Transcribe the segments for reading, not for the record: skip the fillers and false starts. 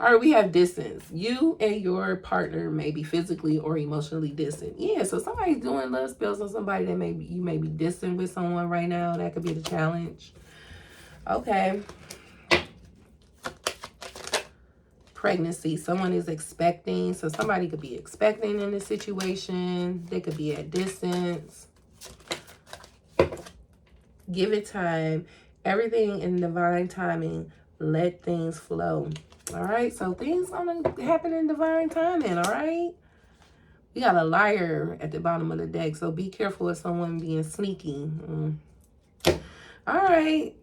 All right, we have distance. You and your partner may be physically or emotionally distant. Yeah, so somebody's doing love spells on somebody that maybe you may be distant with someone right now. That could be the challenge. Okay. Pregnancy. Someone is expecting. So somebody could be expecting in this situation. They could be at distance. Give it time. Everything in divine timing. Let things flow. All right, so things gonna happen in divine timing. All right, we got a liar at the bottom of the deck, so be careful of someone being sneaky. All right,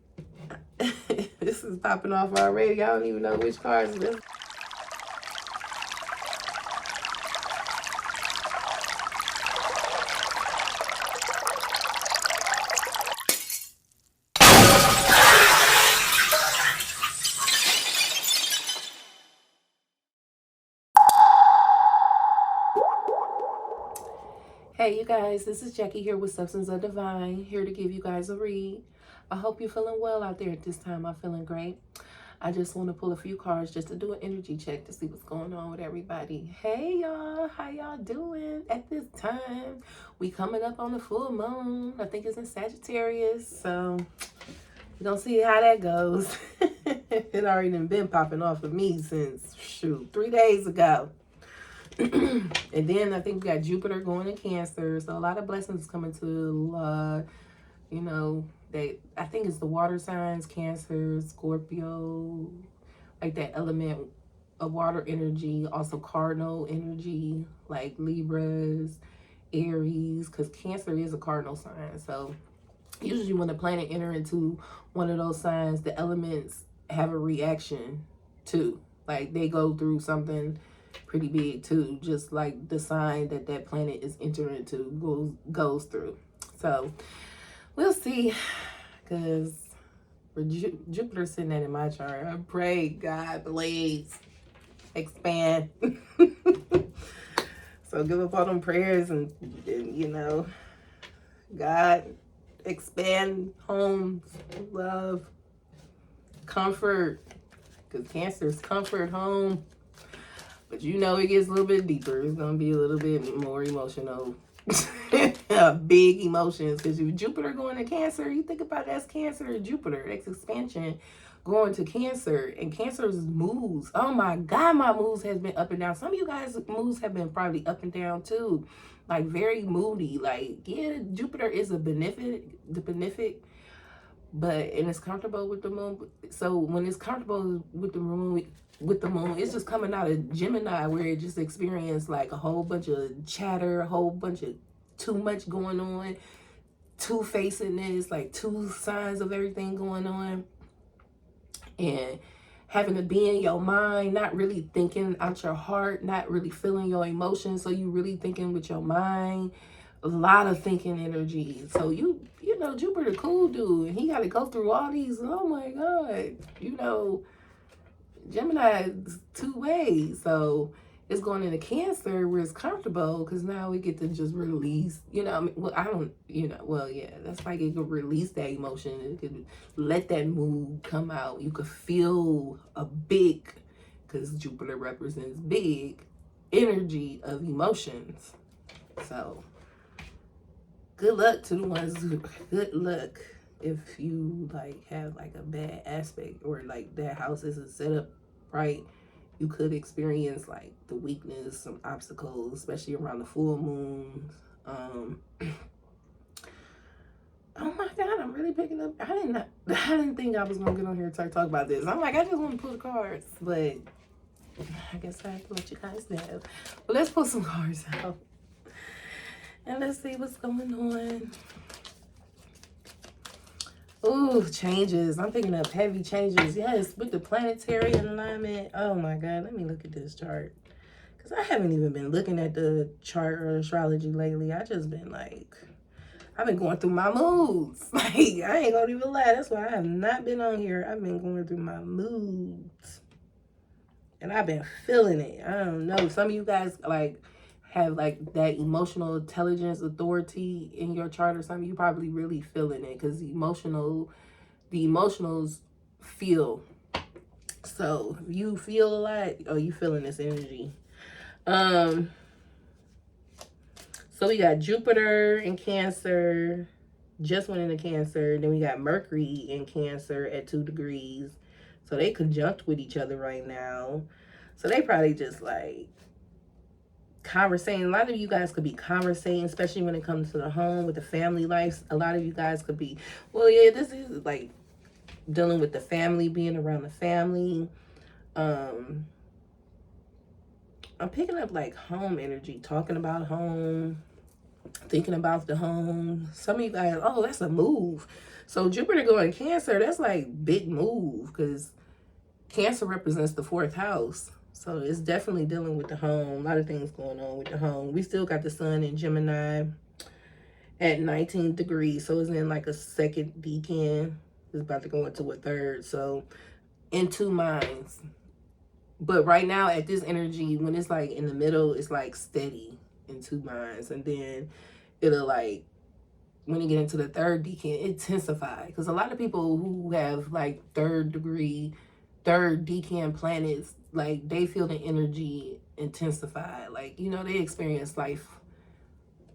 this is popping off already. I don't even know which cards this. Hey, you guys, this is Jackie here with Substance of Divine, here to give you guys a read. I hope you're feeling well out there at this time. I'm feeling great. I just want to pull a few cards just to do an energy check to see what's going on with everybody. Hey, y'all. How y'all doing at this time? We coming up on the full moon. I think it's in Sagittarius, so we're going to see how that goes. It already been popping off of me since, 3 days ago. And then I think we got Jupiter going to Cancer, so a lot of blessings coming to I think it's the water signs, Cancer, Scorpio, like that element of water energy, also cardinal energy, like Libras, Aries, because Cancer is a cardinal sign. So usually when the planet enter into one of those signs, the elements have a reaction too. Like they go through something pretty big too, just like the sign that planet is entering into goes through. So we'll see, because for Jupiter sitting that in my chart, I pray God please expand. So give up all them prayers and God expand homes, love, comfort, because Cancer is comfort, home. But it gets a little bit deeper. It's going to be a little bit more emotional. Big emotions. Because if Jupiter going to Cancer, you think about that's Cancer, Jupiter, that's expansion going to Cancer. And Cancer's moves. Oh my God, my moves has been up and down. Some of you guys' moves have been probably up and down too. Like very moody. Like, yeah, Jupiter is a benefic. And it's comfortable with the moon. So when it's comfortable with the moon, it's just coming out of Gemini, where it just experienced like a whole bunch of chatter, a whole bunch of too much going on, two-facedness, like two sides of everything going on, and having to be in your mind, not really thinking out your heart, not really feeling your emotions. So you really thinking with your mind. A lot of thinking energy. So Jupiter cool dude, and he got to go through all these. Oh my God, Gemini is two ways. So it's going into Cancer where it's comfortable, because now we get to just release. That's like it could release that emotion. It could let that mood come out. You could feel a big, because Jupiter represents big energy of emotions. So good luck to the ones good luck if you have a bad aspect, or that house isn't set up right. You could experience the weakness, some obstacles, especially around the full moons. Oh my God, I'm really picking up. I didn't think I was gonna get on here and talk about this. I'm I just want to pull the cards, but I guess I have to let you guys know. But let's pull some cards out. And let's see what's going on. Ooh, changes. I'm picking up heavy changes. Yes, with the planetary alignment. Oh my God, let me look at this chart. Because I haven't even been looking at the chart or astrology lately. I just been I've been going through my moods. I ain't gonna even lie. That's why I have not been on here. I've been going through my moods. And I've been feeling it. I don't know. Some of you guys have that emotional intelligence authority in your chart or something. You probably really feeling it, because the emotionals feel. So if you feel a lot, oh, you feeling this energy. So we got Jupiter in Cancer, just went into Cancer. Then we got Mercury in Cancer at 2 degrees. So they conjunct with each other right now. So they probably just like conversating. A lot of you guys could be conversating, especially when it comes to the home with the family life. A lot of you guys could be, well, yeah, this is like dealing with the family, being around the family. I'm picking up like home energy, talking about home, thinking about the home. Some of you guys, oh, that's a move. So Jupiter going Cancer, that's like big move, because Cancer represents the 4th house. So it's definitely dealing with the home. A lot of things going on with the home. We still got the sun in Gemini at 19 degrees. So it's in like a 2nd decan. It's about to go into a 3rd. So in 2 minds. But right now at this energy, when it's like in the middle, it's like steady in 2 minds. And then it'll like, when you get into the 3rd decan, intensify. Because a lot of people who have like 3rd decan planets, like they feel the energy intensify. Like, you know, they experience life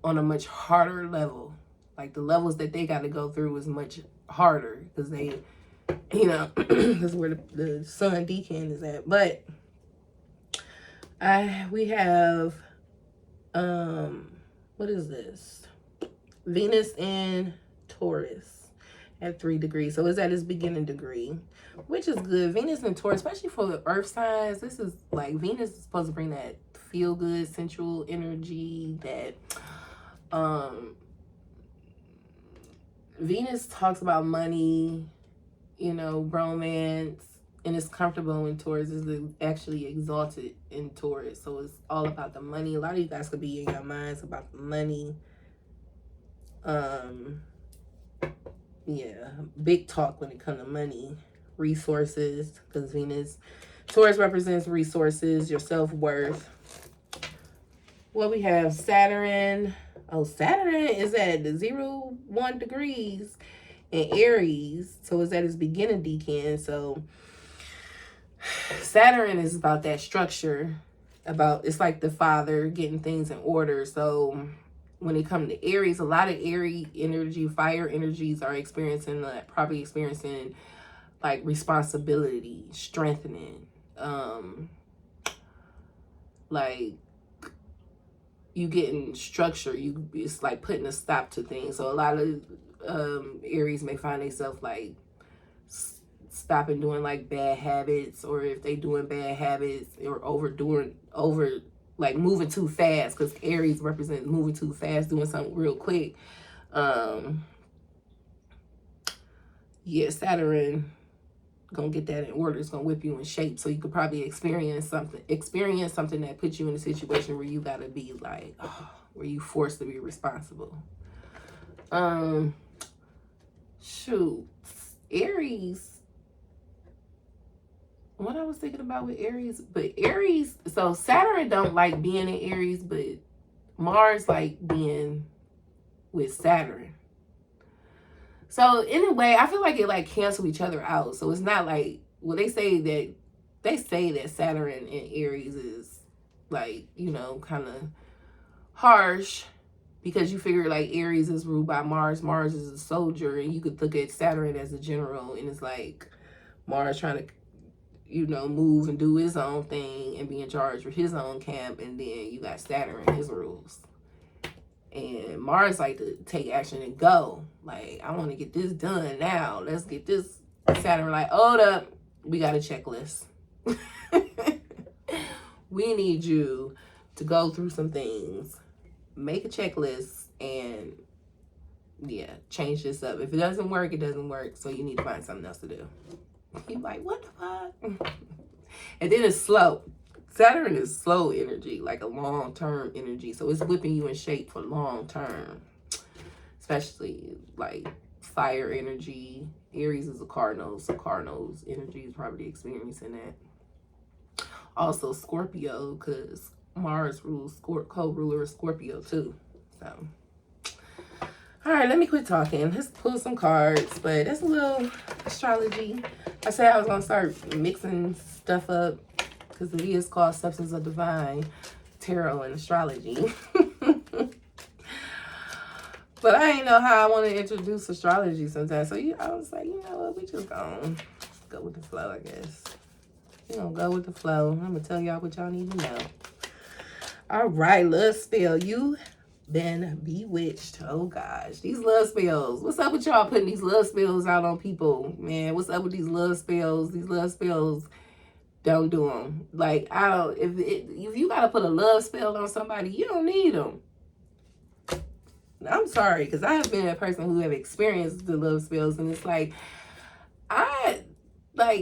on a much harder level. Like the levels that they got to go through is much harder because they, you know, that's where the sun decan is at. But we have, what is this? Venus in Taurus at 3 degrees. So it's at its beginning degree, which is good. Venus in Taurus, especially for the earth signs, this is like Venus is supposed to bring that feel good, sensual energy. That Venus talks about money, you know, romance, and it's comfortable in Taurus. Is actually exalted in Taurus. So it's all about the money. A lot of you guys could be in your minds about the money. Yeah, big talk when it comes to money, resources, because Taurus represents resources, your self-worth. Well, we have Saturn. Oh, Saturn is at 0-1 degrees in Aries. So it's at its beginning decan. So Saturn is about that structure, it's like the father getting things in order. So when it comes to Aries, a lot of Aries energy, fire energies are probably experiencing like responsibility, strengthening, like you getting structure. It's like putting a stop to things. So a lot of Aries may find themselves like stopping doing like bad habits, or if they doing bad habits or like moving too fast, because Aries represents moving too fast, doing something real quick. Yeah, Saturn gonna get that in order. It's gonna whip you in shape. So you could probably experience something that puts you in a situation where you gotta be like, where you forced to be responsible. Shoot, Aries. What I was thinking about with Aries, but Aries, so Saturn don't like being in Aries, but Mars like being with Saturn. So in a way, I feel like it like cancel each other out. So it's not like, well, they say that Saturn in Aries is like, you know, kind of harsh, because you figure like Aries is ruled by Mars. Mars is a soldier, and you could look at Saturn as a general, and it's like Mars trying to, you know, move and do his own thing and be in charge with his own camp, and then you got Saturn and his rules. And Mars like to take action and go. Like, I want to get this done now. Let's get this. Saturn like, hold up, we got a checklist. We need you to go through some things, make a checklist, and yeah, change this up. If it doesn't work, it doesn't work. So you need to find something else to do. You're like, what the fuck? And then it's slow. Saturn is slow energy, like a long-term energy. So it's whipping you in shape for long-term. Especially like fire energy. Aries is a cardinal, so Cardinals energy is probably experiencing that. Also Scorpio, because Mars rules, co-ruler is Scorpio too. So, All right, let me quit talking. Let's pull some cards, but that's a little astrology. I said I was going to start mixing stuff up because it is called Substance of Divine Tarot and Astrology. But I didn't know how I want to introduce astrology sometimes. So I was like, you know what? We just gonna go with the flow, I guess. We're going to go with the flow. I'm going to tell y'all what y'all need to know. All right, love spell. You been bewitched. Oh gosh, these love spells. What's up with y'all putting these love spells out on people, man? What's up with these love spells? These love spells, don't do them. Like, I don't. If you gotta put a love spell on somebody, you don't need them. I'm sorry, because I have been a person who have experienced the love spells, and it's like,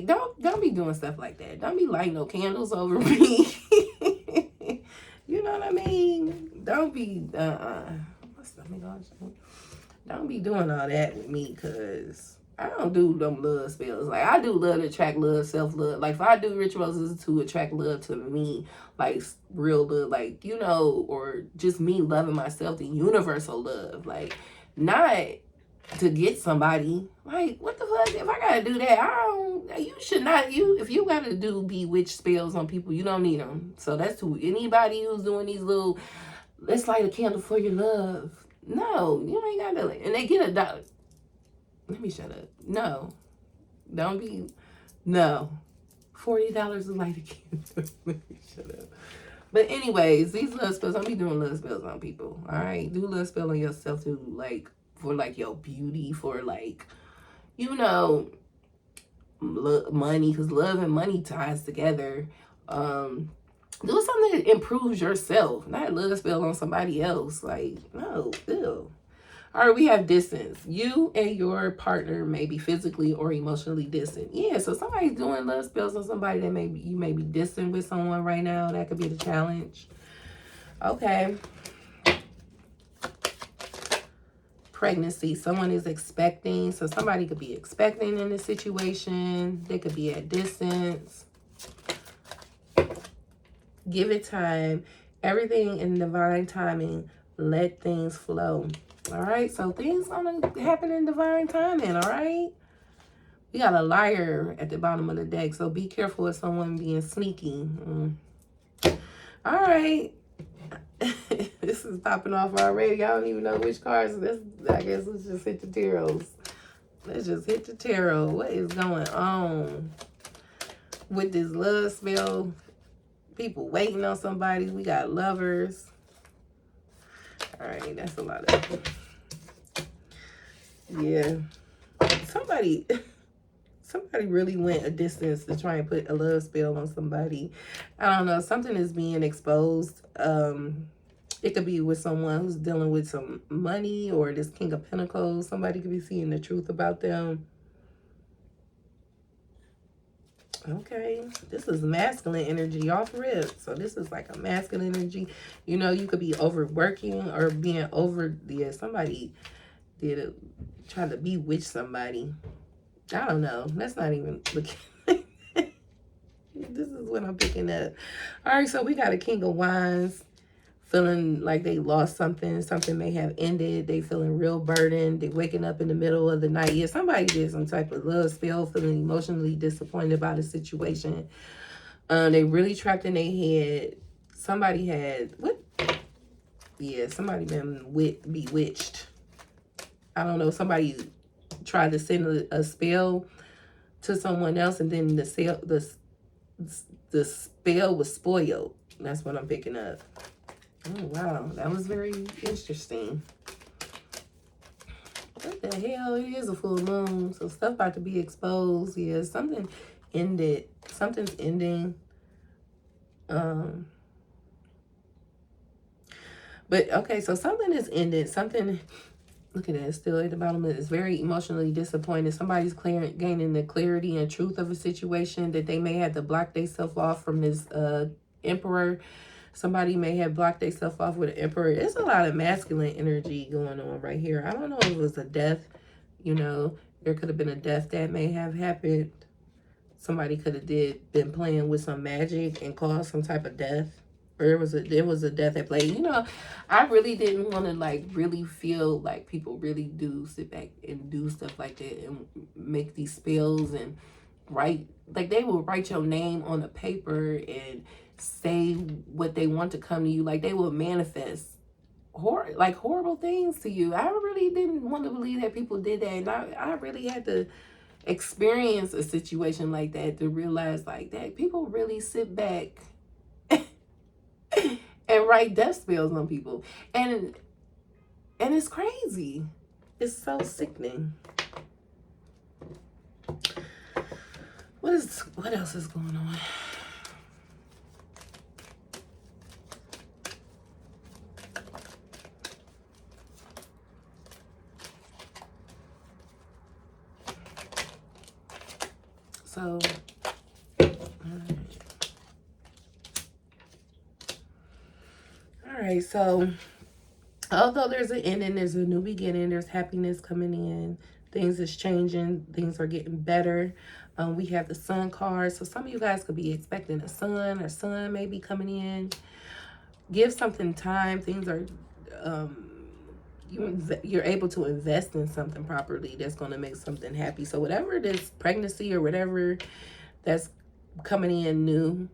don't be doing stuff like that. Don't be lighting no candles over me. You know what I mean? Don't be don't be doing all that with me, because I don't do them love spells. Like, I do love to attract love, self-love. Like, if I do rituals, it's to attract love to me, like real love, like, you know, or just me loving myself, the universal love. Like, not to get somebody. Like, what the fuck? If I gotta do that, you should not. If you gotta do bewitched spells on people, you don't need them. So that's who, anybody who's doing these little, let's light a candle for your love. No, you ain't gotta do it. And they get $1. Let me shut up. No. Don't be, no. $40 to light a candle. Let me shut up. But anyways, these love spells, don't be doing love spells on people. All right? Do love spell on yourself too, like, for like your beauty, for like, you know, money, because love and money ties together. Do something that improves yourself, not love spell on somebody else. Like, no, ew. All right, we have distance. You and your partner may be physically or emotionally distant. Yeah, so somebody's doing love spells on somebody that you may be distant with someone right now. That could be the challenge. Okay. Pregnancy. Someone is expecting. So somebody could be expecting in this situation. They could be at distance. Give it time. Everything in divine timing. Let things flow. All right, so things gonna happen in divine timing. All right, we got a liar at the bottom of the deck, so be careful of someone being sneaky. All right, this is popping off already. I don't even know which cards. I guess let's just hit the tarots. Let's just hit the tarot. What is going on with this love spell? People waiting on somebody. We got lovers. All right, that's a lot of, yeah. Somebody really went a distance to try and put a love spell on somebody. I don't know. Something is being exposed. It could be with someone who's dealing with some money, or this King of Pentacles. Somebody could be seeing the truth about them. Okay, this is masculine energy off rip. So this is like a masculine energy. You know, you could be overworking or being over. Yeah, somebody try to bewitch somebody. I don't know. That's not even looking. This is what I'm picking up. All right, so we got a King of Wands. Feeling like they lost something. Something may have ended. They feeling real burdened. They waking up in the middle of the night. Yeah, somebody did some type of love spell, feeling emotionally disappointed about a situation. They really trapped in their head. Somebody had, what? Yeah, somebody been bewitched. I don't know. Somebody tried to send a spell to someone else, and then the spell was spoiled. That's what I'm picking up. Oh, wow. That was very interesting. What the hell? It is a full moon. So stuff about to be exposed. Yeah, something ended. Something's ending. But, okay, so something is ended. Something, look at that, still at the bottom of it. It's very emotionally disappointed. Somebody's gaining the clarity and truth of a situation that they may have to block themselves off from this Emperor. Somebody may have blocked themselves off with an Emperor. There's a lot of masculine energy going on right here. I don't know if it was a death. You know, there could have been a death that may have happened. Somebody could have been playing with some magic and caused some type of death or there was a death at play. You know, I really didn't want to like really feel like people really do sit back and do stuff like that and make these spells and write, like they will write your name on a paper and say what they want to come to you. Like they will manifest horrible things to you. I really didn't want to believe that people did that, and I really had to experience a situation like that to realize like that people really sit back and write death spells on people, and it's crazy. It's so sickening. What else is going on? So, all right. So, although there's an ending, there's a new beginning. There's happiness coming in. Things is changing. Things are getting better. We have the sun card. So some of you guys could be expecting a son, or sun may be coming in. Give something time. Things are, you're able to invest in something properly that's going to make something happy. So whatever this pregnancy or whatever that's coming in new,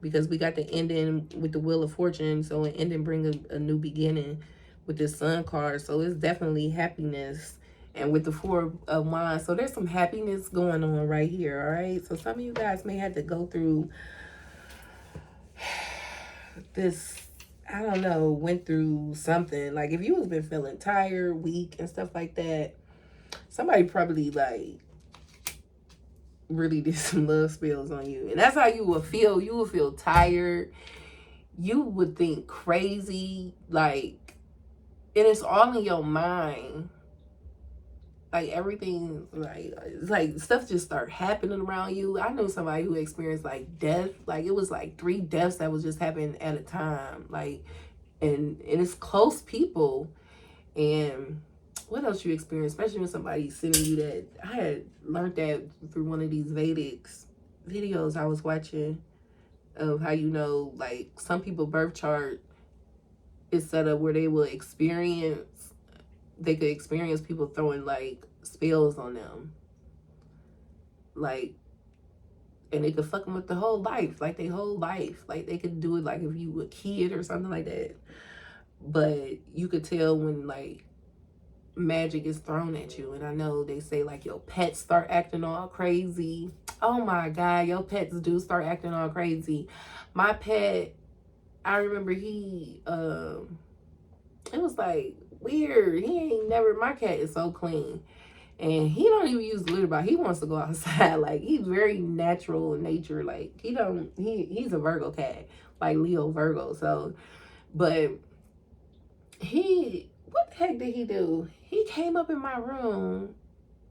because we got the ending with the Wheel of Fortune. So an ending brings a new beginning with this sun card. So it's definitely happiness. And with the Four of Wands, so there's some happiness going on right here, all right? So some of you guys may have to go through this, I don't know, went through something. Like if you was been feeling tired, weak, and stuff like that, somebody probably like really did some love spells on you. And that's how you will feel. You will feel tired. You would think crazy, like, and it's all in your mind. Like everything, like it's like stuff just start happening around you. I know somebody who experienced like death. Like it was like 3 deaths that was just happening at a time. Like, and it's close people. And what else you experience, especially when somebody's sending you that. I had learned that through one of these Vedic videos I was watching of how, you know, like some people birth chart is set up where they will experience, they could experience people throwing like spells on them, like, and they could fuck them with the whole life, like their whole life. Like they could do it like if you were a kid or something like that. But you could tell when like magic is thrown at you. And I know they say like your pets start acting all crazy. Oh my God, your pets do start acting all crazy. My pet, I remember he it was like weird. He ain't never, my cat is so clean. And he don't even use litter box. He wants to go outside. Like he's very natural in nature. Like he's a Virgo cat, like Leo Virgo. So, but what the heck did he do? He came up in my room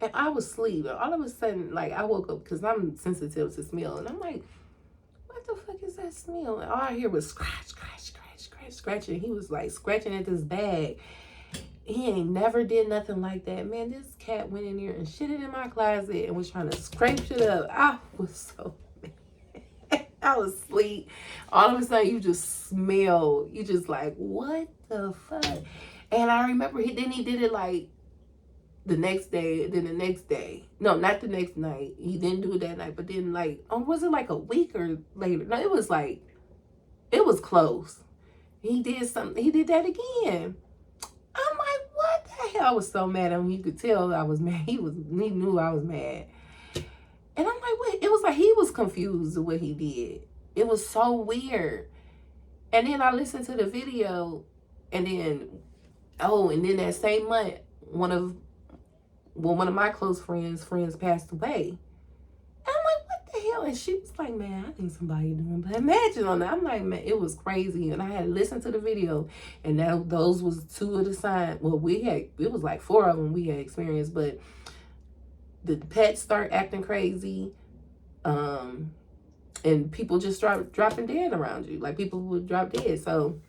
and I was asleep. And all of a sudden, like I woke up because I'm sensitive to smell. And I'm like, what the fuck is that smell? And all I hear was scratch, scratch, scratch, scratch, scratching. He was like scratching at this bag. He ain't never did nothing like that. Man, this cat went in there and shit it in my closet and was trying to scrape shit up. I was so mad. I was asleep. All of a sudden, you just smell. You just like, what the fuck? And I remember he did it like the next day, then the next day. No, not the next night. He didn't do it that night. But then like, was it like a week or later? No, it was like, it was close. He did something. He did that again. I'm like, what the hell? I was so mad at him. You could tell I was mad. He knew I was mad. And I'm like, wait. It was like he was confused with what he did. It was so weird. And then I listened to the video, and then, and then that same month, one of my close friends passed away. And I'm like, what the hell? And she was like, man, I think somebody doing, but imagine on that. I'm like, man, it was crazy. And I had to listen to the video, and those was 2 of the signs. Well, it was like 4 of them we had experienced, but the pets start acting crazy, and people just start dropping dead around you. Like people would drop dead. So,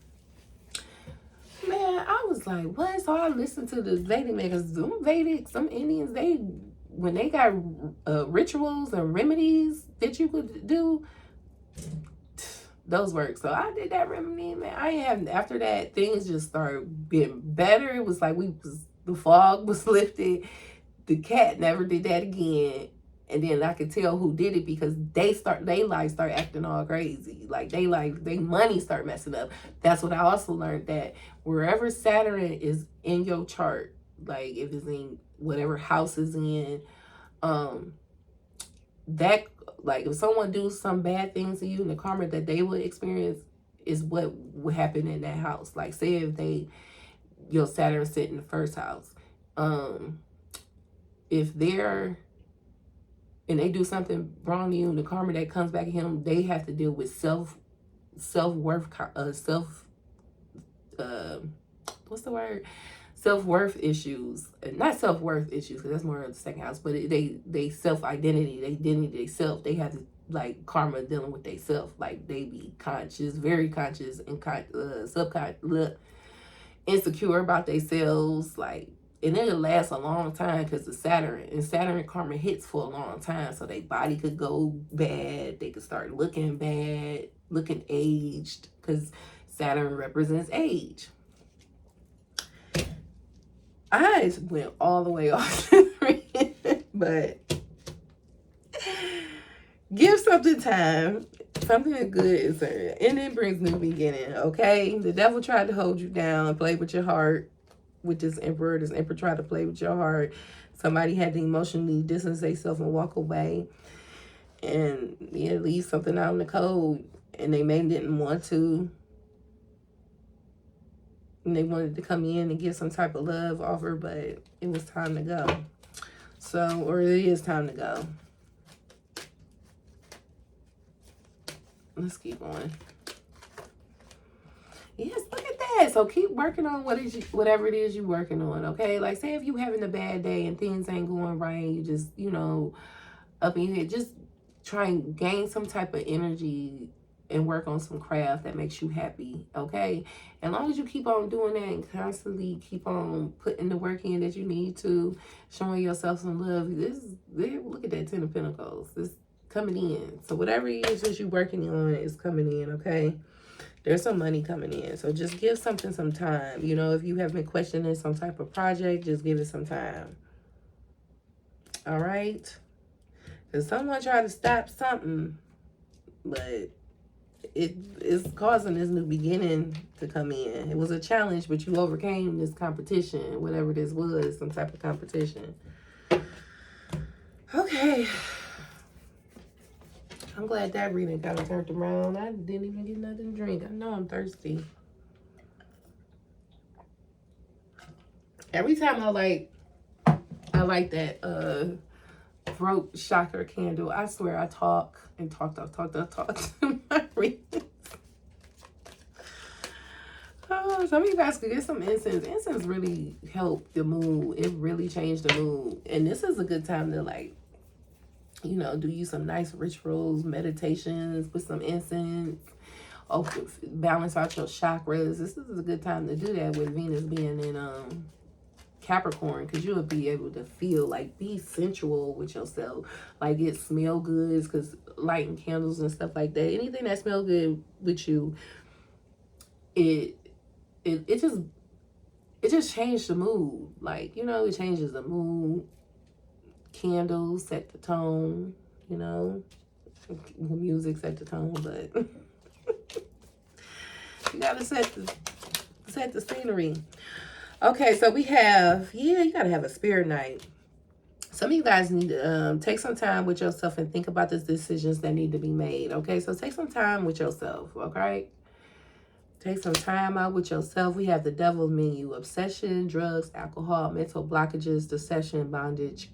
man, I was like, what? So I listened to the Vedic man, because some Indians, when they got rituals and remedies that you could do, those work. So I did that remedy, man. I ain't having, after that, things just started being better. It was like the fog was lifted. The cat never did that again. And then I could tell who did it because they life start acting all crazy. Like they money start messing up. That's what I also learned, that wherever Saturn is in your chart, like if it's in whatever house is in, that, like if someone do some bad things to you, and the karma that they would experience is what would happen in that house. Like say if your Saturn sit in the first house, if they're and they do something wrong to you, and the karma that comes back at him, they have to deal with self-worth, what's the word? Self-worth issues. Not self-worth issues, because that's more of the second house, but they self-identity, they self, they have to, like, karma dealing with they self. Like, they be conscious, very conscious, and subconscious, insecure about themselves, like, and it'll last a long time because the Saturn karma hits for a long time. So their body could go bad. They could start looking bad, looking aged, because Saturn represents age. I went all the way off, but give something time. Something good is there, and it brings new beginning. Okay, the devil tried to hold you down, play with your heart. With this emperor tried to play with your heart. Somebody had to emotionally distance themselves and walk away, and leave something out in the cold, and they maybe didn't want to, and they wanted to come in and give some type of love offer, but it was time to go. So, or it is time to go. Let's keep going. Yes, look at that. So keep working on whatever it is you're working on, okay? Like, say if you having a bad day and things ain't going right, you just, up in here, just try and gain some type of energy and work on some craft that makes you happy, okay? As long as you keep on doing that and constantly keep on putting the work in that you need to, showing yourself some love, look at that 10 of Pentacles. This coming in. So whatever it is that you're working on is coming in, okay? There's some money coming in. So just give something some time. If you have been questioning some type of project, just give it some time. All right? Because someone tried to stop something, but it is causing this new beginning to come in. It was a challenge, but you overcame this competition, whatever this was, some type of competition. Okay. I'm glad that reading kind of turned around. I didn't even get nothing to drink. I know I'm thirsty. Every time I like that throat chakra candle, I swear I talk and talk to my readings. Oh, some of you guys could get some incense. Incense really helped the mood. It really changed the mood. And this is a good time to, like, do you some nice rituals, meditations with some incense. Balance out your chakras. This is a good time to do that with Venus being in Capricorn, because you'll be able to feel, like, be sensual with yourself. Like, it smell good, because lighting candles and stuff like that. Anything that smells good with you, it just changed the mood. Like, it changes the mood. Candles set the tone, music set the tone, but you gotta set the scenery. Okay, so we have, you gotta have a spirit night. Some of you guys need to take some time with yourself and think about the decisions that need to be made. Okay, so take some time with yourself. Okay, take some time out with yourself. We have the devil's menu: obsession, drugs, alcohol, mental blockages, deception, bondage,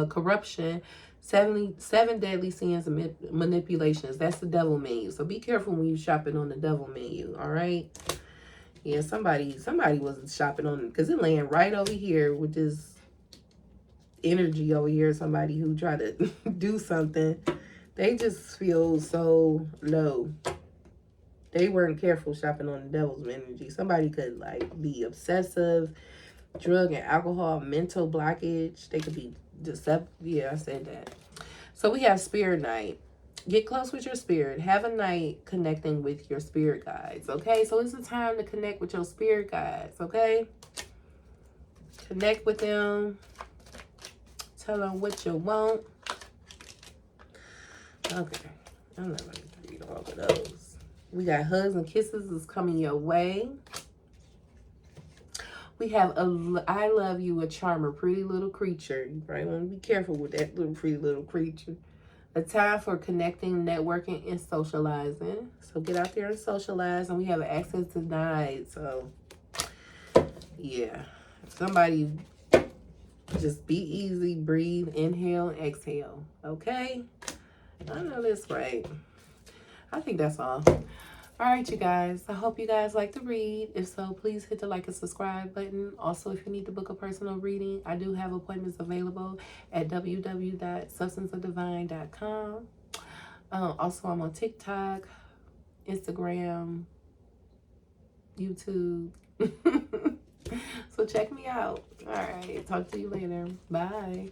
corruption, seven deadly sins, and manipulations. That's the devil menu. So be careful when you're shopping on the devil menu. All right. Yeah, somebody was shopping on, because it laying right over here with this energy over here. Somebody who tried to do something. They just feel so low. They weren't careful shopping on the devil's energy. Somebody could, like, be obsessive, drug and alcohol, mental blockage. They could be deceptive. Yeah, I said that. So we have spirit night. Get close with your spirit. Have a night connecting with your spirit guides, okay? So it's the time to connect with your spirit guides, okay? Connect with them. Tell them what you want. Okay. I'm not going to read all of those. We got hugs and kisses is coming your way. We have I love you, a charmer, pretty little creature. You probably want to be careful with that little pretty little creature. A time for connecting, networking, and socializing. So get out there and socialize. And we have access denied. So, yeah. Somebody just be easy. Breathe, inhale, exhale. Okay? I know that's right. I think that's all. All right, you guys. I hope you guys like to read. If so, please hit the like and subscribe button. Also, if you need to book a personal reading, I do have appointments available at www.substanceofdivine.com. Also, I'm on TikTok, Instagram, YouTube. So check me out. All right. Talk to you later. Bye.